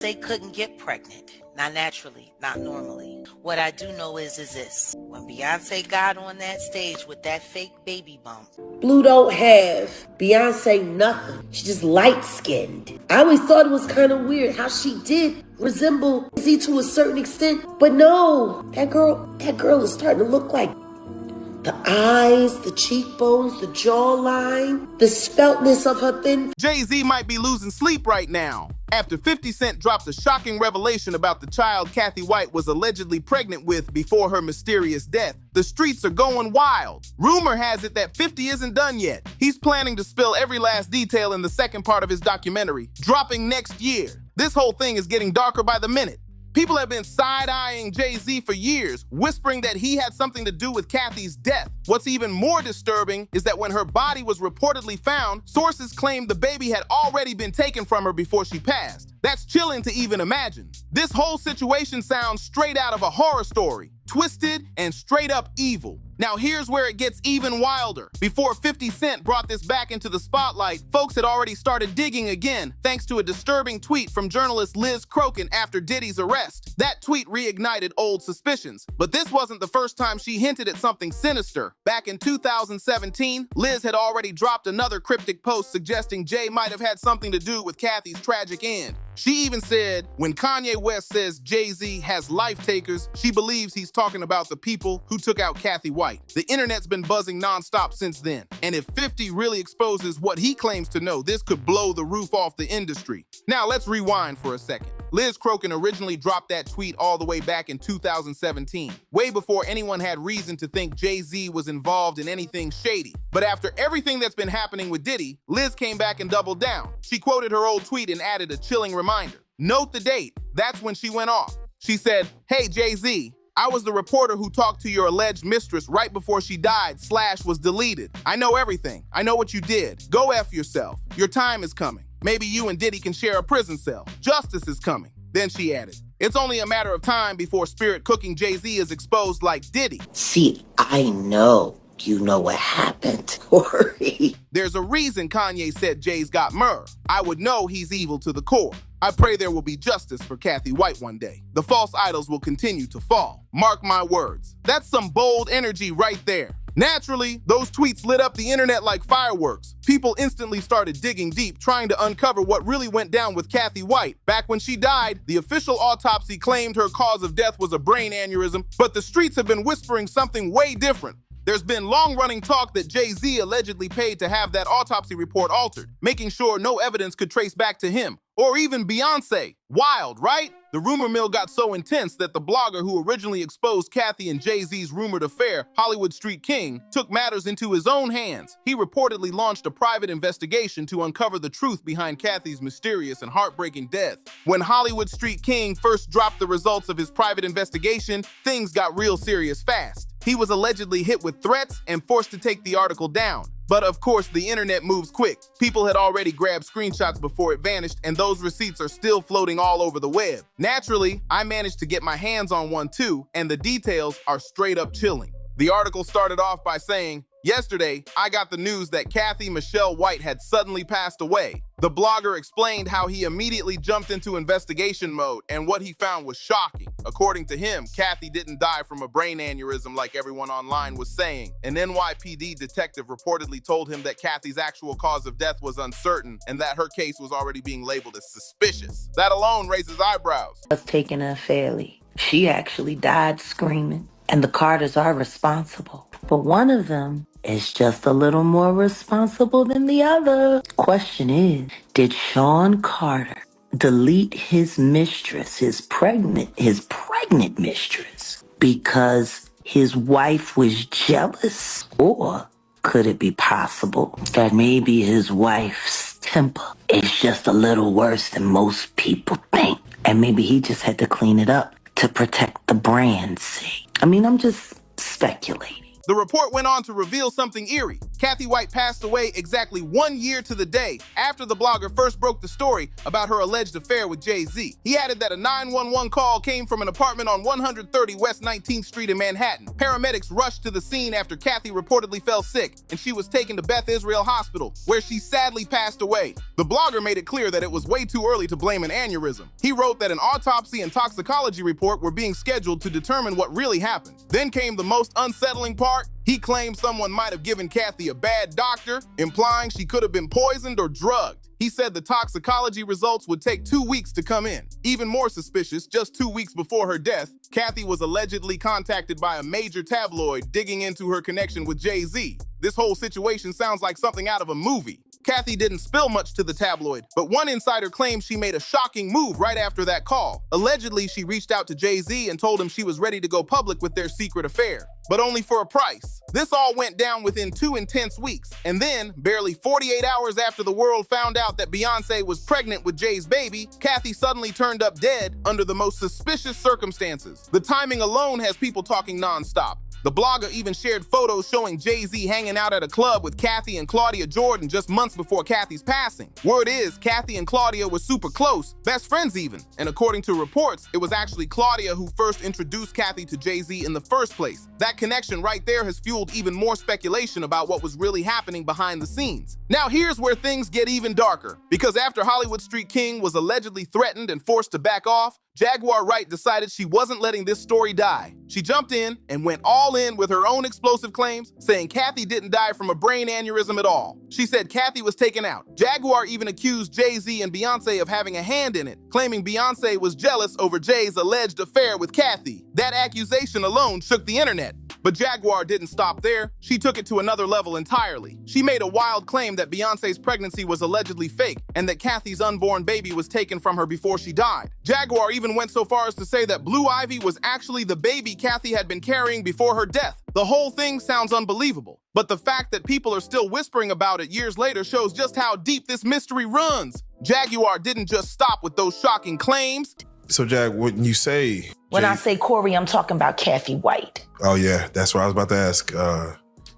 They couldn't get pregnant. Not naturally, not normally. What I do know is this. When Beyonce got on that stage with that fake baby bump. Blue don't have Beyonce nothing. She's just light-skinned. I always thought it was kind of weird how she did resemble Z to a certain extent. But no, that girl is starting to look like the eyes, the cheekbones, the jawline, the speltness of her thin. Jay-Z might be losing sleep right now after 50 Cent dropped a shocking revelation about the child Kathy White was allegedly pregnant with before her mysterious death. The streets are going wild. Rumor has it that 50 isn't done yet. He's planning to spill every last detail in the second part of his documentary, dropping next year. This whole thing is getting darker by the minute. People have been side-eyeing Jay-Z for years, whispering that he had something to do with Kathy's death. What's even more disturbing is that when her body was reportedly found, sources claimed the baby had already been taken from her before she passed. That's chilling to even imagine. This whole situation sounds straight out of a horror story, twisted and straight up evil. Now here's where it gets even wilder. Before 50 Cent brought this back into the spotlight, folks had already started digging again, thanks to a disturbing tweet from journalist Liz Crokin after Diddy's arrest. That tweet reignited old suspicions, but this wasn't the first time she hinted at something sinister. Back in 2017, Liz had already dropped another cryptic post suggesting Jay might have had something to do with Kathy's tragic end. She even said, when Kanye West says Jay-Z has life takers, she believes he's talking about the people who took out Kathy White. The internet's been buzzing nonstop since then. And if 50 really exposes what he claims to know, this could blow the roof off the industry. Now let's rewind for a second. Liz Crokin originally dropped that tweet all the way back in 2017, way before anyone had reason to think Jay-Z was involved in anything shady. But after everything that's been happening with Diddy, Liz came back and doubled down. She quoted her old tweet and added a chilling reminder. Note the date. That's when she went off. She said, "Hey Jay-Z, I was the reporter who talked to your alleged mistress right before she died / was deleted. I know everything. I know what you did. Go F yourself. Your time is coming. Maybe you and Diddy can share a prison cell. Justice is coming." Then she added, "It's only a matter of time before spirit cooking Jay-Z is exposed like Diddy." See, I know you know what happened, Tori. There's a reason Kanye said Jay's got myrrh. I would know he's evil to the core. I pray there will be justice for Kathy White one day. The false idols will continue to fall. Mark my words. That's some bold energy right there. Naturally, those tweets lit up the internet like fireworks. People instantly started digging deep, trying to uncover what really went down with Kathy White. Back when she died, the official autopsy claimed her cause of death was a brain aneurysm, but the streets have been whispering something way different. There's been long-running talk that Jay-Z allegedly paid to have that autopsy report altered, making sure no evidence could trace back to him. Or even Beyonce. Wild, right? The rumor mill got so intense that the blogger who originally exposed Kathy and Jay-Z's rumored affair, Hollywood Street King, took matters into his own hands. He reportedly launched a private investigation to uncover the truth behind Kathy's mysterious and heartbreaking death. When Hollywood Street King first dropped the results of his private investigation, things got real serious fast. He was allegedly hit with threats and forced to take the article down. But of course, the internet moves quick. People had already grabbed screenshots before it vanished, and those receipts are still floating all over the web. Naturally, I managed to get my hands on one too, and the details are straight up chilling. The article started off by saying, "Yesterday, I got the news that Kathy Michelle White had suddenly passed away." The blogger explained how he immediately jumped into investigation mode, and what he found was shocking. According to him, Kathy didn't die from a brain aneurysm like everyone online was saying. An NYPD detective reportedly told him that Kathy's actual cause of death was uncertain and that her case was already being labeled as suspicious. That alone raises eyebrows. Was taken unfairly. She actually died screaming, and the Carters are responsible. But one of them is just a little more responsible than the other. Question is, did Sean Carter delete his mistress, his pregnant mistress, because his wife was jealous? Or could it be possible that maybe his wife's temper is just a little worse than most people think, and maybe he just had to clean it up to protect the brand's sake? I mean, I'm just speculating. The report went on to reveal something eerie. Kathy White passed away exactly 1 year to the day after the blogger first broke the story about her alleged affair with Jay-Z. He added that a 911 call came from an apartment on 130 West 19th Street in Manhattan. Paramedics rushed to the scene after Kathy reportedly fell sick, and she was taken to Beth Israel Hospital, where she sadly passed away. The blogger made it clear that it was way too early to blame an aneurysm. He wrote that an autopsy and toxicology report were being scheduled to determine what really happened. Then came the most unsettling part. He claimed someone might have given Kathy a bad doctor, implying she could have been poisoned or drugged. He said the toxicology results would take 2 weeks to come in. Even more suspicious, just 2 weeks before her death, Kathy was allegedly contacted by a major tabloid digging into her connection with Jay-Z. This whole situation sounds like something out of a movie. Kathy didn't spill much to the tabloid, but one insider claims she made a shocking move right after that call. Allegedly, she reached out to Jay-Z and told him she was ready to go public with their secret affair, but only for a price. This all went down within 2 intense weeks, and then, barely 48 hours after the world found out that Beyonce was pregnant with Jay's baby, Kathy suddenly turned up dead under the most suspicious circumstances. The timing alone has people talking nonstop. The blogger even shared photos showing Jay-Z hanging out at a club with Kathy and Claudia Jordan just months before Kathy's passing. Word is, Kathy and Claudia were super close, best friends even. And according to reports, it was actually Claudia who first introduced Kathy to Jay-Z in the first place. That connection right there has fueled even more speculation about what was really happening behind the scenes. Now here's where things get even darker, because after Hollywood Street King was allegedly threatened and forced to back off, Jaguar Wright decided she wasn't letting this story die. She jumped in and went all in with her own explosive claims, saying Kathy didn't die from a brain aneurysm at all. She said Kathy was taken out. Jaguar even accused Jay-Z and Beyonce of having a hand in it, claiming Beyonce was jealous over Jay's alleged affair with Kathy. That accusation alone shook the internet. But Jaguar didn't stop there. She took it to another level entirely. She made a wild claim that Beyonce's pregnancy was allegedly fake and that Kathy's unborn baby was taken from her before she died. Jaguar even went so far as to say that Blue Ivy was actually the baby Kathy had been carrying before her death. The whole thing sounds unbelievable, but the fact that people are still whispering about it years later shows just how deep this mystery runs. Jaguar didn't just stop with those shocking claims. So, Jag, when you say... When I say Corey, I'm talking about Kathy White. Oh, yeah. That's what I was about to ask.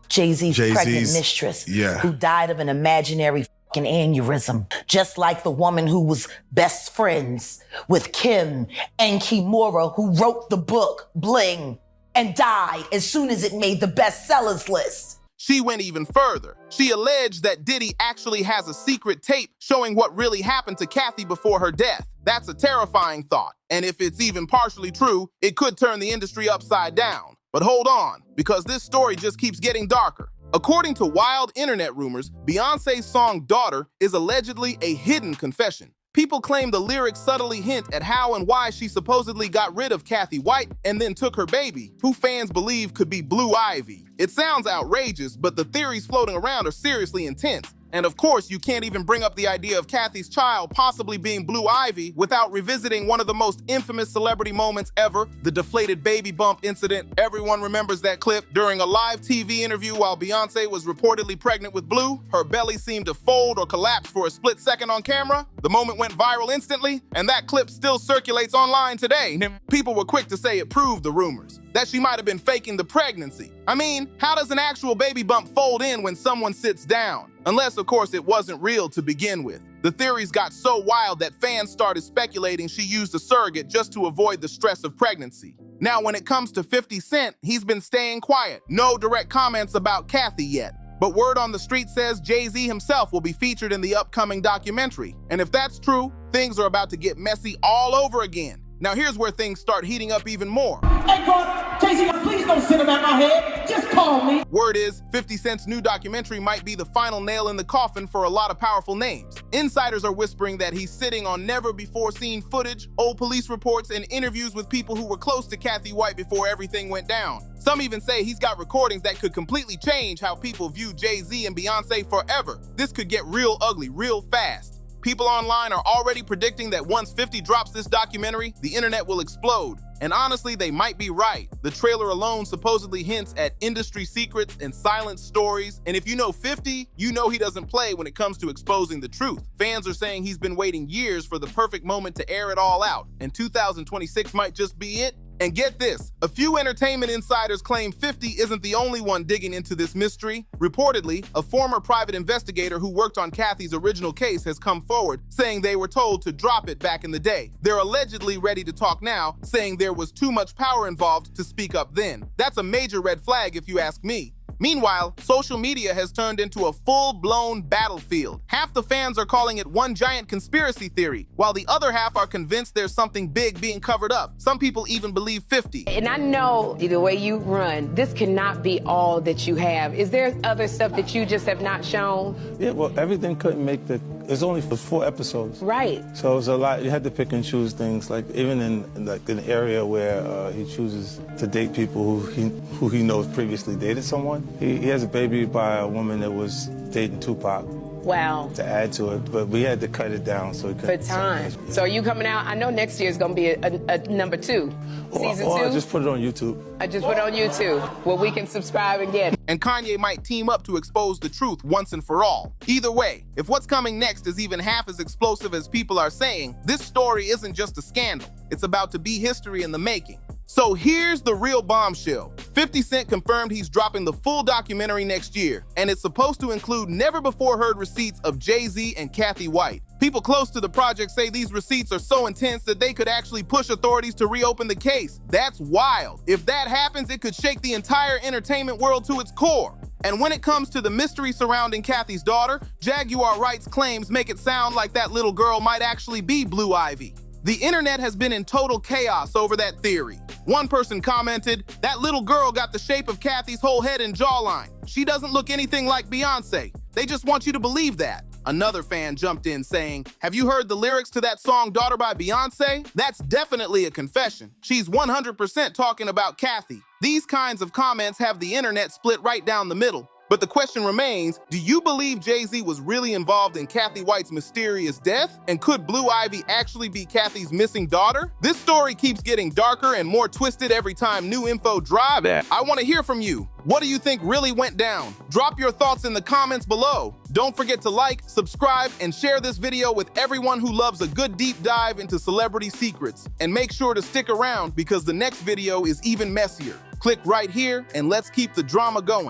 Jay-Z's pregnant mistress, who died of an imaginary fucking aneurysm, just like the woman who was best friends with Kim and Kimura, who wrote the book Bling and died as soon as it made the bestsellers list. She went even further. She alleged that Diddy actually has a secret tape showing what really happened to Kathy before her death. That's a terrifying thought. And if it's even partially true, it could turn the industry upside down. But hold on, because this story just keeps getting darker. According to wild internet rumors, Beyonce's song Daughter is allegedly a hidden confession. People claim the lyrics subtly hint at how and why she supposedly got rid of Kathy White and then took her baby, who fans believe could be Blue Ivy. It sounds outrageous, but the theories floating around are seriously intense. And of course, you can't even bring up the idea of Kathy's child possibly being Blue Ivy without revisiting one of the most infamous celebrity moments ever, the deflated baby bump incident. Everyone remembers that clip. During a live TV interview while Beyonce was reportedly pregnant with Blue, her belly seemed to fold or collapse for a split second on camera. The moment went viral instantly, and that clip still circulates online today. People were quick to say it proved the rumors, that she might have been faking the pregnancy. I mean, how does an actual baby bump fold in when someone sits down? Unless, of course, it wasn't real to begin with. The theories got so wild that fans started speculating she used a surrogate just to avoid the stress of pregnancy. Now, when it comes to 50 Cent, he's been staying quiet. No direct comments about Kathy yet. But word on the street says Jay-Z himself will be featured in the upcoming documentary. And if that's true, things are about to get messy all over again. Now here's where things start heating up even more. Hey, God, Jay-Z, please don't send him at my head. Just call me. Word is, 50 Cent's new documentary might be the final nail in the coffin for a lot of powerful names. Insiders are whispering that he's sitting on never-before-seen footage, old police reports, and interviews with people who were close to Kathy White before everything went down. Some even say he's got recordings that could completely change how people view Jay-Z and Beyonce forever. This could get real ugly real fast. People online are already predicting that once 50 drops this documentary, the internet will explode. And honestly, they might be right. The trailer alone supposedly hints at industry secrets and silent stories. And if you know 50, you know he doesn't play when it comes to exposing the truth. Fans are saying he's been waiting years for the perfect moment to air it all out. And 2026 might just be it. And get this, a few entertainment insiders claim 50 isn't the only one digging into this mystery. Reportedly, a former private investigator who worked on Kathy's original case has come forward saying they were told to drop it back in the day. They're allegedly ready to talk now, saying there was too much power involved to speak up then. That's a major red flag if you ask me. Meanwhile, social media has turned into a full-blown battlefield. Half the fans are calling it one giant conspiracy theory, while the other half are convinced there's something big being covered up. Some people even believe 50. And I know the way you run, this cannot be all that you have. Is there other stuff that you just have not shown? Yeah, well, everything couldn't make it's only for 4 episodes. Right. So it was a lot. You had to pick and choose things, like even in an area where he chooses to date people who he knows previously dated someone. He has a baby by a woman that was dating Tupac. Wow. To add to it, but we had to cut it down so it could. For time. So are you coming out? I know next year is going to be a number 2. Season 2? I just put it on YouTube. I just put it on YouTube, where we can subscribe and get it. And Kanye might team up to expose the truth once and for all. Either way, if what's coming next is even half as explosive as people are saying, this story isn't just a scandal. It's about to be history in the making. So here's the real bombshell. 50 Cent confirmed he's dropping the full documentary next year, and it's supposed to include never-before-heard receipts of Jay-Z and Kathy White. People close to the project say these receipts are so intense that they could actually push authorities to reopen the case. That's wild. If that happens, it could shake the entire entertainment world to its core. And when it comes to the mystery surrounding Kathy's daughter, Jaguar Wright's claims make it sound like that little girl might actually be Blue Ivy. The internet has been in total chaos over that theory. One person commented, "That little girl got the shape of Kathy's whole head and jawline. She doesn't look anything like Beyonce. They just want you to believe that." Another fan jumped in saying, "Have you heard the lyrics to that song Daughter by Beyonce? That's definitely a confession. She's 100% talking about Kathy." These kinds of comments have the internet split right down the middle. But the question remains, do you believe Jay-Z was really involved in Kathy White's mysterious death? And could Blue Ivy actually be Kathy's missing daughter? This story keeps getting darker and more twisted every time new info drops. I want to hear from you. What do you think really went down? Drop your thoughts in the comments below. Don't forget to like, subscribe, and share this video with everyone who loves a good deep dive into celebrity secrets. And make sure to stick around because the next video is even messier. Click right here and let's keep the drama going.